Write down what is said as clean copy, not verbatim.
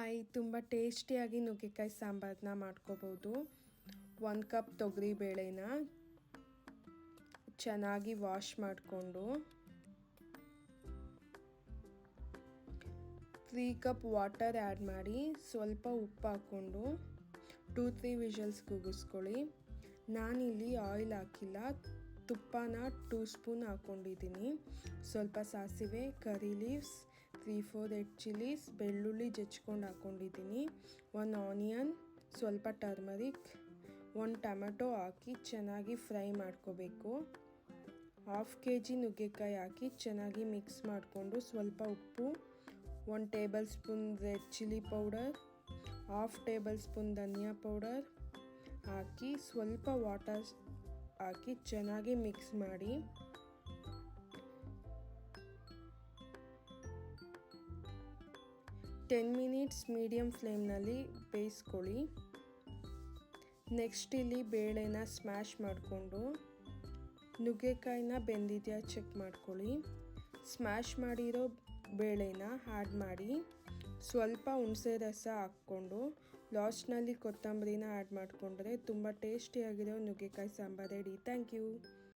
Hi, ತುಂಬ ಟೇಸ್ಟಿಯಾಗಿ ನುಗ್ಗೆಕಾಯಿ ಸಾಂಬಾರನ್ನ ಮಾಡ್ಕೋಬೋದು. 1 ಕಪ್ ತೊಗರಿಬೇಳೆನ ಚೆನ್ನಾಗಿ ವಾಶ್ ಮಾಡಿಕೊಂಡು 3 ಕಪ್ ವಾಟರ್ ಆ್ಯಡ್ ಮಾಡಿ ಸ್ವಲ್ಪ ಉಪ್ಪು ಹಾಕ್ಕೊಂಡು 2-3 ವಿಷಲ್ಸ್ ಕೂಗಿಸ್ಕೊಳ್ಳಿ. ನಾನಿಲ್ಲಿ ಆಯಿಲ್ ಹಾಕಿಲ್ಲ, ತುಪ್ಪನ 2 ಸ್ಪೂನ್ ಹಾಕ್ಕೊಂಡಿದ್ದೀನಿ. ಸ್ವಲ್ಪ ಸಾಸಿವೆ, ಕರಿ ಲೀವ್ಸ್, 3-4 ರೆಡ್ ಚಿಲ್ಲೀಸ್, ಬೆಳ್ಳುಳ್ಳಿ ಜಜ್ಕೊಂಡು ಹಾಕ್ಕೊಂಡಿದ್ದೀನಿ. 1 ಆನಿಯನ್, ಸ್ವಲ್ಪ ಟರ್ಮರಿಕ್, 1 ಟೊಮೆಟೊ ಹಾಕಿ ಚೆನ್ನಾಗಿ ಫ್ರೈ ಮಾಡ್ಕೋಬೇಕು. 1/2 kg ನುಗ್ಗೆಕಾಯಿ ಹಾಕಿ ಚೆನ್ನಾಗಿ ಮಿಕ್ಸ್ ಮಾಡಿಕೊಂಡು ಸ್ವಲ್ಪ ಉಪ್ಪು, 1 table spoon red chilli powder, 1/2 table spoon ಧನಿಯಾ ಪೌಡರ್ ಹಾಕಿ ಸ್ವಲ್ಪ ವಾಟರ್ ಹಾಕಿ ಚೆನ್ನಾಗಿ ಮಿಕ್ಸ್ ಮಾಡಿ. ಟೆನ್ ಮಿನಿಟ್ಸ್ ಮೀಡಿಯಮ್ ಫ್ಲೇಮ್ನಲ್ಲಿ ಬೇಯಿಸ್ಕೊಳ್ಳಿ. ನೆಕ್ಸ್ಟ್ ಇಲ್ಲಿ ಬೇಳೆನ ಸ್ಮ್ಯಾಶ್ ಮಾಡಿಕೊಂಡು ನುಗ್ಗೆಕಾಯಿನ ಬೆಂದಿದೆಯಾ ಚೆಕ್ ಮಾಡ್ಕೊಳ್ಳಿ. ಸ್ಮ್ಯಾಶ್ ಮಾಡಿರೋ ಬೇಳೆನ ಆ್ಯಡ್ ಮಾಡಿ ಸ್ವಲ್ಪ ಹುಣಸೆ ರಸ ಹಾಕ್ಕೊಂಡು ಲಾಸ್ಟ್ನಲ್ಲಿ ಕೊತ್ತಂಬರಿನ ಆ್ಯಡ್ ಮಾಡಿಕೊಂಡ್ರೆ ತುಂಬ ಟೇಸ್ಟಿಯಾಗಿರೋ ನುಗ್ಗೆಕಾಯಿ ಸಾಂಬಾರು ರೆಡಿ. Thank you.